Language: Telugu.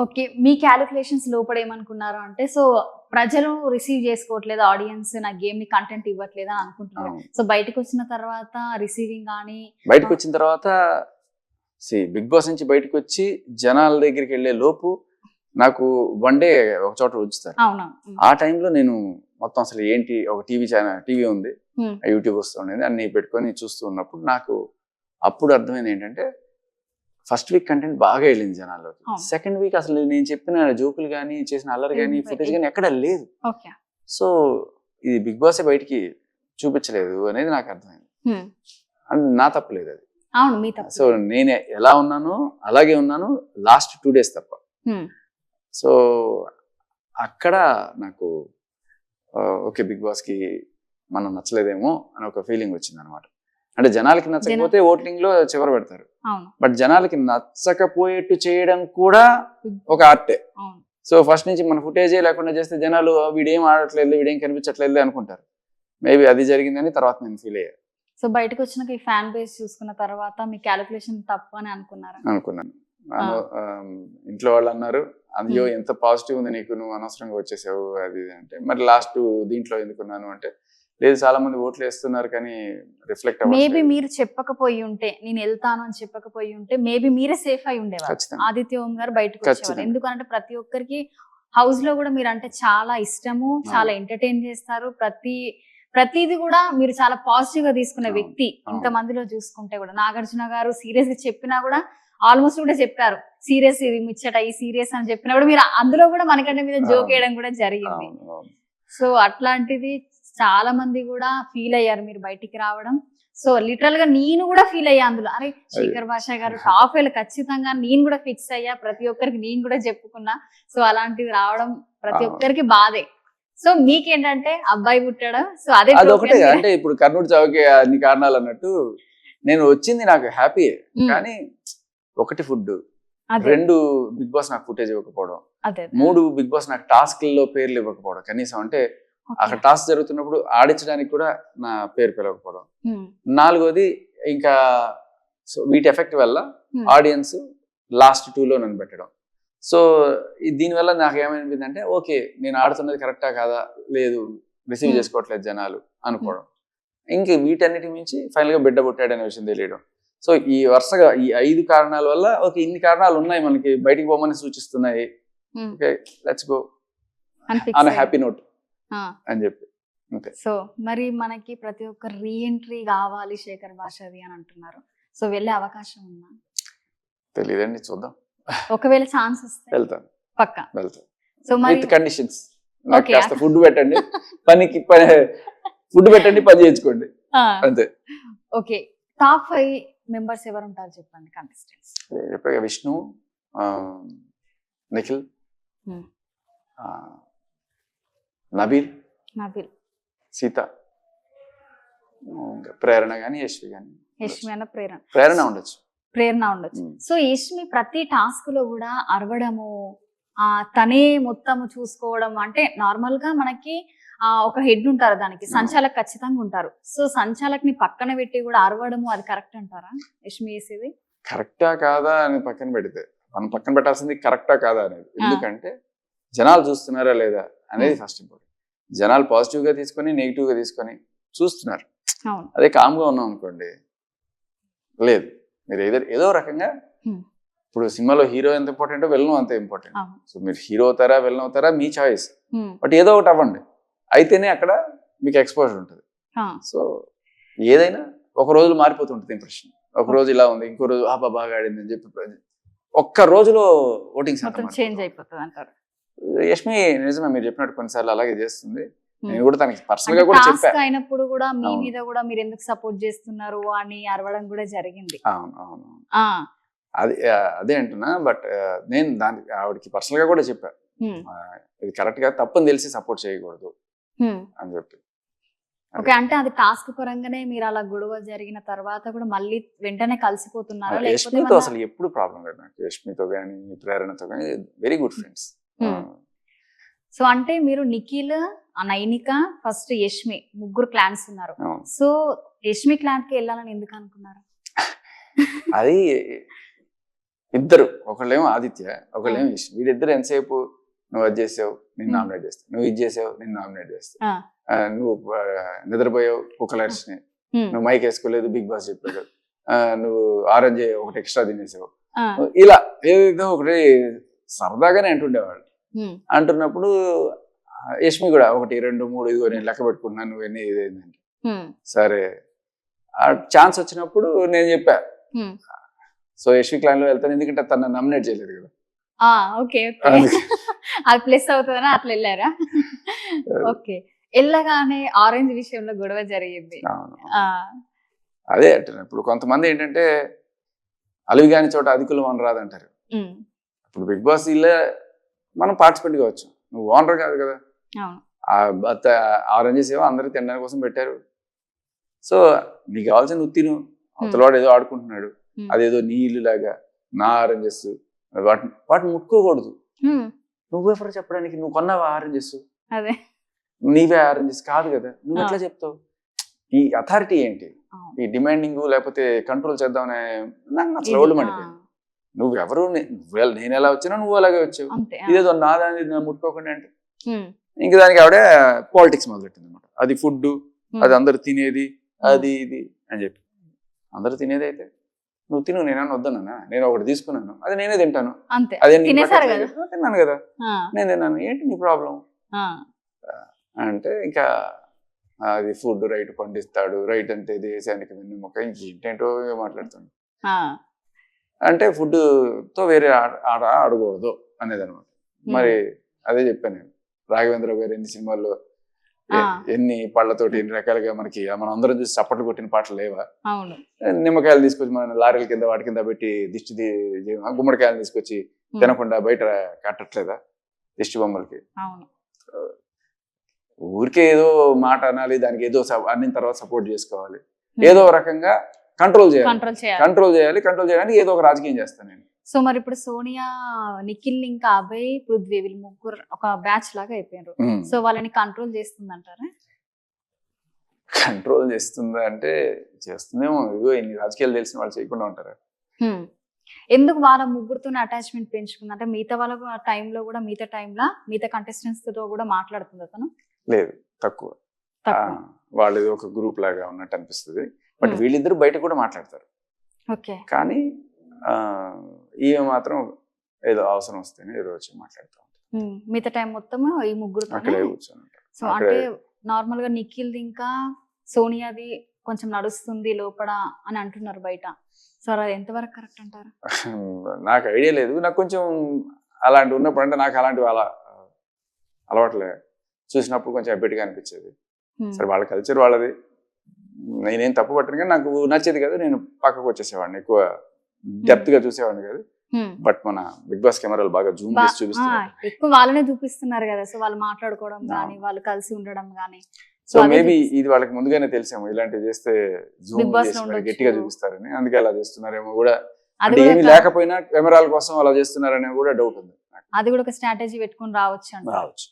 ఓకే. మీ కాలిక్యులేషన్స్ లోపల ఏమనుకున్నారు అంటే, సో ప్రజలు రిసీవ్ చేసుకోవట్లేదు, ఆడియన్స్ నా గేమ్‌ని కంటెంట్ ఇవ్వట్లేదు అని అనుకుంటున్నారు. అవును. సో బయటకొచ్చిన తర్వాత రిసీవింగ్ గాని బయటకొచ్చిన తర్వాత బిగ్ బాస్ నుంచి బయటకొచ్చి జనాల దగ్గరికెళ్ళే లోపు నాకు వన్ డే ఒక చోట ఉంచుతారు. అవును. ఆ టైంలో నేను మొత్తం అసలు ఏంటి ఒక టీవీ ఉంది, యూట్యూబ్ వస్తుండేది, అన్ని పెట్టుకొని చూస్తూ ఉన్నప్పుడు నాకు అప్పుడు అర్థమైంది ఏంటంటే ఫస్ట్ వీక్ కంటెంట్ బాగా వెళ్ళింది జనాల్లోకి. సెకండ్ వీక్ అసలు నేను చెప్పిన జోకులు కానీ చేసిన అల్లరి కానీ ఫుటేజ్ కానీ ఎక్కడ లేదు. సో ఇది బిగ్ బాస్ బయటికి చూపించలేదు అనేది నాకు అర్థమైంది. నా తప్పలేదు అది. సో నేను ఎలా ఉన్నానో అలాగే ఉన్నాను లాస్ట్ 2 days తప్ప. సో అక్కడ నాకు ఓకే బిగ్ బాస్ కి మనం నచ్చలేదేమో అని ఒక ఫీలింగ్ వచ్చింది అనమాట. అంటే జనాలకి నచ్చకపోతే ఓటింగ్ లో చివర పెడతారు, బట్ జనాలకి నచ్చకపోయేట్టు చేయడం కూడా ఒక ఆర్టే. సో ఫస్ట్ నుంచి మన ఫుటేజే లేకుండా చేస్తే జనాలు వీడేం ఆడట్లేదు, వీడేం కనిపించట్లేదు అనుకుంటారు. మేబీ అది జరిగిందని తర్వాత నేను ఫీల్ అయ్యాను. సో బయటకు వచ్చినాక ఈ ఫ్యాన్ బేస్ చూసుకున్న తర్వాత మీ క్యాలిక్యులేషన్ తప్పు అని అనుకున్నాను. ఇంట్లో వాళ్ళు అన్నారు, అయ్యో ఎంత పాజిటివ్ ఉంది నీకు, నువ్వు అనవసరంగా వచ్చేసావు అది అంటే. మరి లాస్ట్ దీంట్లో ఎందుకున్నాను అంటే, లేదు చాలా మంది ఓట్లు వేస్తున్నారు కానీ రిఫ్లెక్ట్ అవ్వట్లేదు. మేబీ మీరు చెప్పకపోయి ఉంటే, నేను వెళ్తాను అని చెప్పకపోయి ఉంటే మేబీ మీరే సేఫ్ అయి ఉండేవారు. ఆదిత్య ఓం గారు బయటకు వచ్చేవారు. ఎందుకంటే ప్రతి ఒక్కరికి హౌస్ లో కూడా మీరు అంటే చాలా ఇష్టము, చాలా ఎంటర్టైన్ చేస్తారు. ప్రతిది కూడా మీరు చాలా పాజిటివ్ గా తీసుకునే వ్యక్తి. ఇంత మందిలో చూసుకుంటే కూడా నాగార్జున గారు సీరియస్ గా చెప్పినా కూడా ఆల్మోస్ట్ కూడా చెప్పారు, సీరియస్ ఇది మిచ్చట ఈ సీరియస్ అని చెప్పినా కూడా మీరు అందులో కూడా మనకంటే మీద జోక్ వేయడం కూడా జరిగింది. సో అట్లాంటిది చాలా మంది కూడా ఫీల్ అయ్యారు మీరు బయటికి రావడం. సో లిటరల్ గా నేను కూడా ఫీల్ అయ్యా అందులో. అరే శేఖర్ భాష గారు టాప్ వేలు ఖచ్చితంగా నేను కూడా ఫిక్స్ అయ్యా, ప్రతి ఒక్కరికి నేను కూడా చెప్పుకున్నా. సో అలాంటిది రావడం ప్రతి ఒక్కరికి బాధే. సో మీకేంటంటే అబ్బాయి పుట్టాడు, సో అదే అదొకటే. అంటే ఇప్పుడు కర్నూలు చావుకి అన్ని కారణాలు అన్నట్టు నేను వచ్చింది నాకు హ్యాపీ, కానీ ఒకటి ఫుడ్, 2 బిగ్ బాస్ నాకు ఫుటేజ్ ఇవ్వకపోవడం, 3 బిగ్ బాస్ నాకు టాస్క్లలో పేర్లు ఇవ్వకపోవడం. కనీసం అంటే అక్కడ టాస్క్ జరుగుతున్నప్పుడు ఆడించడానికి కూడా నా పేరు పిలవకపోవడం. 4వది ఇంకా వీటి ఎఫెక్ట్ వల్ల ఆడియన్స్ లాస్ట్ 2లో నన్ను పెట్టడం. సో దీనివల్ల నాకు ఏమైంది అంటే, ఓకే నేను ఆడుతున్నది కరెక్టా కాదా, లేదు రిసీవ్ చేసుకోవట్లేదు జనాలు అనుకోవడం. ఇంక వీటన్నిటి మించి ఫైనల్ గా బిడ్డ పుట్టాడనే విషయం తెలియడం. సో ఈ వరుసగా ఈ 5 కారణాల వల్ల ఓకే ఇన్ని కారణాలు ఉన్నాయి మనకి బయటికి పోమని సూచిస్తున్నాయి, okay let's go on happy note అని చెప్పి. ఓకే సో మరి మనకి ప్రతి ఒక్క రీఎంట్రీ కావాలి శేఖర్ భాషది అని అంటున్నారు. సో వెళ్ళే అవకాశం ఉందా? తెలియదండి, చూద్దాం. ఒకవేళ ఛాన్స్ వస్తే వెళ్తాను, పక్కా వెళ్తాను. సో మరి విత్ కండిషన్స్. నాకు కాస్త ఫుడ్ పెట్టండి, ఫుడ్ పెట్టండి, పని చేయించుకోండి అంతే. ఓకే, టాప్ 5 మెంబర్స్ ఎవరు ఉంటారు చెప్పండి కంటెస్టెంట్స్. చెప్పగా విష్ణు, నిఖిల్, నబీల్, సీత, ప్రేరణ గాని యశ్వి గాని. ప్రేరణ ఉండొచ్చు. సో యష్మి ప్రతి టాస్క్ లో కూడా అరవడము, తనే మొత్తము చూసుకోవడం. అంటే నార్మల్ గా మనకి ఒక హెడ్ ఉంటారు, దానికి సంచాలక్ ఖచ్చితంగా ఉంటారు. సో సంచాలక్ ని పక్కన పెట్టి కూడా అరవడము, అది కరెక్ట్ అంటారా యష్మి చేసేది? కరెక్టా కాదా అని పక్కన పెడితే, మనం పక్కన పెట్టాల్సింది కరెక్టా కాదా అనేది. ఎందుకంటే జనాలు చూస్తున్నారా లేదా అనేది ఫస్ట్ ఇంపార్టెంట్. జనాలు పాజిటివ్ గా తీసుకొని నెగిటివ్ గా తీసుకొని చూస్తున్నారు. అదే కామ్గా ఉన్నాం అనుకోండి, లేదు మీరు ఏదో రకంగా. ఇప్పుడు సినిమాలో హీరో ఎంత ఇంపార్టెంటో విలన్ అంతే ఇంపార్టెంట్. సో మీరు హీరో అవుతారా విలన్ అవుతారా మీ చాయిస్, బట్ ఏదో ఒకటి అవ్వండి, అయితేనే అక్కడ మీకు ఎక్స్పోజర్ ఉంటుంది. సో ఏదైనా ఒక రోజులో మారిపోతుంటుంది ఇంప్రెషన్. ఒక రోజు ఇలా ఉంది, ఇంకో రోజు బాగా ఆడింది అని చెప్పి ఒక్క రోజులో ఓటింగ్ చేంజ్ అయిపోతుంది అంటారు. యష్మి నిజమే మీరు చెప్పినట్టు కొన్నిసార్లు అలాగే చేస్తుంది. నేను కూడా తనకి పర్సనల్ గా కూడా చెప్పాను, అయినప్పుడు కూడా మీ మీద కూడా మీరు ఎందుకు సపోర్ట్ చేస్తున్నారు అని అరవడం కూడా జరిగింది. అవును అదే అంటున్నా. బట్ నేను దానికి ఆవిడకి పర్సనల్ గా కూడా చెప్పా, ఇది కరెక్ట్ గా తప్పని తెలిసి సపోర్ట్ చేయకూడదు అని చెప్పి. ఓకే, అంటే అది టాస్క్ పరంగానే మీరు అలా గొడవ జరిగిన తర్వాత కూడా మళ్ళీ వెంటనే కలిసిపోతున్నారా? యష్మితో అసలు ఎప్పుడు ప్రాబ్లం లేదు నాకు. యష్మితో కానీ ప్రేరణతో కానీ వెరీ గుడ్ ఫ్రెండ్స్. సో అంటే మీరు నిఖిల్, నైనిక, ఫస్ట్ యష్మి, ముగ్గురు క్లాన్స్ ఉన్నారు. సో యష్మి క్లాన్ కి వెళ్ళాలని ఎందుకు అనుకున్నారు? అది ఇద్దరు, ఒకళ్ళేమో ఆదిత్య, ఒకళ్ళేమో యష్. వీళ్ళిద్దరు ఎంతసేపు నువ్వు అది చేసావు నేను నామినేట్ చేస్తాను, నువ్వు ఇది చేసావు నేను నామినేట్ చేస్తాను, నువ్వు నిద్రపోయావు కుక్కలర్చినాయి, నువ్వు మైక్ వేసుకోలేదు బిగ్ బాస్ చెప్పాడు, నువ్వు ఆరెంజ్ ఒకటి ఎక్స్ట్రా తినేసావు, ఇలా ఏదో ఒకటి సరదాగానే అంటుండేవాళ్ళు. అంటున్నప్పుడు యష్మి కూడా 1, 2, 3 ఇదిగో నేను లెక్క పెట్టుకున్నాను నువ్వన్నీ ఇదేంటంటే సరే ఆ ఛాన్స్ వచ్చినప్పుడు నేను చెప్పా సో యష్మి క్లాన్ లో వెళ్తాను ఎందుకంటే తను నామినేట్ చేయలేదు కదా. ఓకే అది ప్లస్ అవుతుందని అట్లా వెళ్ళారా? ఓకే, వెళ్ళగానే ఆరెంజ్ విషయంలో గొడవ జరిగింది. అదే అంటారు ఇప్పుడు కొంతమంది ఏంటంటే అలివి కాని చోట అధికులు అనరాదంటారు. ఇప్పుడు బిగ్ బాస్ ఇలా మనం పార్టిసిపేట్ కావచ్చు, నువ్వు ఓనర్ కాదు కదా. ఆరెంజెస్ ఏమో అందరూ తినడానికి కోసం పెట్టారు. సో నీకు కావాల్సిన నువ్వు తిను, అవతలవాడు ఏదో ఆడుకుంటున్నాడు, అదేదో నీ ఇల్లు లాగా నా ఆరెంజెస్ వాటిని ముట్టుకోకూడదు. నువ్వెవరు చెప్పడానికి, నువ్వు కొన్నావా ఆరెంజెస్, నీవే ఆరెంజెస్ కాదు కదా, నువ్వు ఎట్లా చెప్తావు? ఈ అథారిటీ ఏంటి, ఈ డిమాండింగ్ లేకపోతే కంట్రోల్ చేద్దామనే నాకు అసలు ఒళ్ళు మండిపోయింది. నువ్వెవరు, నేను ఎలా వచ్చినా నువ్వు అలాగే వచ్చావు, ఇదేదో నా దాన్ని ముట్టుకోకుండా అంటే ఇంక దానికి ఆవిడ పాలిటిక్స్ మొదలెట్టింది అనమాట. అది ఫుడ్, అది అందరు తినేది, అది ఇది అని చెప్పి. అందరు తినేది అయితే నువ్వు తిను, నేనన్నా వద్దన్నా, నేను ఒకటి తీసుకున్నాను అది నేనే తింటాను, అదే తిన్నాను కదా, నేను తిన్నాను, ఏంటి నీ ప్రాబ్లం అంటే ఇంకా అది ఫుడ్ రైట్ పండిస్తాడు, రైట్ అంటే దేశానికి వెన్నెముక, ఇంకేంటేంటో మాట్లాడుతాడు. అంటే ఫుడ్ తో వేరే ఆట ఆడకూడదు అనేది అనమాట. మరి అదే చెప్పాను నేను, రాఘవేంద్ర గారు ఎన్ని సినిమాల్లో ఎన్ని పళ్ళతోటి ఎన్ని రకాలుగా మనకి మనం అందరం చూసి చప్పట్లు కొట్టిన పాటలు లేవా? నిమ్మకాయలు తీసుకొచ్చి మన లారీల కింద వాటి కింద పెట్టి దిష్టి గుమ్మడికాయలు తీసుకొచ్చి తినకుండా బయట కట్టట్లేదా దిష్టి బొమ్మలకి? ఊరికే ఏదో మాట అనాలి, దానికి ఏదో అన్ని తర్వాత సపోర్ట్ చేసుకోవాలి, ఏదో రకంగా కంట్రోల్ చేయడానికి ఏదో ఒక రాజకీయం చేస్తాను నేను. సో మరి ఇప్పుడు సోనియా, నిఖిల్, ఇంకా అభయ్, పృథ్వీ వీళ్ళు ముగ్గురు ఒక బ్యాచ్ లాగా అయిపోయారు. సో వాళ్ళని కంట్రోల్ చేస్తుందంటారా? కంట్రోల్ చేస్తుందా అంటే చేస్తుందేమో, ఇగో ఇన్ని రాజకీయాలు తెలిసిన వాళ్ళు చేయకుండా ఉంటారా? ఎందుకు వాళ్ళ ముగ్గురుతో అటాచ్మెంట్ పెంచుకుంది అంటే మిగతా వాళ్ళ టైంలో కూడా, మిగతా కంటెస్టెంట్స్ తో కూడా మాట్లాడుతుంది అతను? లేదు, తక్కువ. వాళ్ళు ఒక గ్రూప్ లాగా ఉన్నట్టు అనిపిస్తుంది. బట్ వీళ్ళిద్దరు బయట కూడా మాట్లాడతారు. కానీ ఈమె మాత్రం ఏదో అవసరం వస్తేనే ఏదో వచ్చి మాట్లాడుతూ ఉంటారు. మిగతా టైం మొత్తం ఈ ముగ్గురు అక్కడే కూర్చొని ఉంటారు. సో అంటే నార్మల్ గా నిఖిల్ది ఇంకా సోనియాది కొంచెం నడుస్తుంది లోపల అని అంటున్నారు బయట. సో అది ఎంతవరకు కరెక్ట్ అంటారు? నాకు ఐడియా లేదు. నాకు కొంచెం అలాంటి ఉన్నప్పుడు అంటే నాకు అలాంటివి అలవాట్లే, చూసినప్పుడు కొంచెం అబ్బెట్గా అనిపించేది. సరే వాళ్ళ కల్చర్ వాళ్ళది, నేనేం తప్పు పట్టను, కానీ నాకు నచ్చేది కదా, నేను పక్కకు వచ్చేసేవాడిని, ఎక్కువ డెప్త్ గా చూసేవాడిని కదా. బట్ మన బిగ్ బాస్ కెమెరాలు బాగా జూమ్ చేసి చూపిస్తున్నారు, ఎక్కువ వాళ్ళనే చూపిస్తున్నారు కదా. సో వాళ్ళు మాట్లాడుకోవడం కానీ, వాళ్ళు కలిసి ఉండడం కానీ. సో మేబీ ఇది వాళ్ళకి ముందుగానే తెలిసేమో ఇలాంటివి చేస్తే జూమ్ చేసి గట్టిగా చూపిస్తారని, అందుకే అలా చేస్తున్నారేమో కూడా. అంటే ఏమి లేకపోయినా కెమెరాల కోసం అలా చేస్తున్నారనే కూడా డౌట్ ఉంది. అది కూడా ఒక స్ట్రాటజీ పెట్టుకుని రావచ్చు.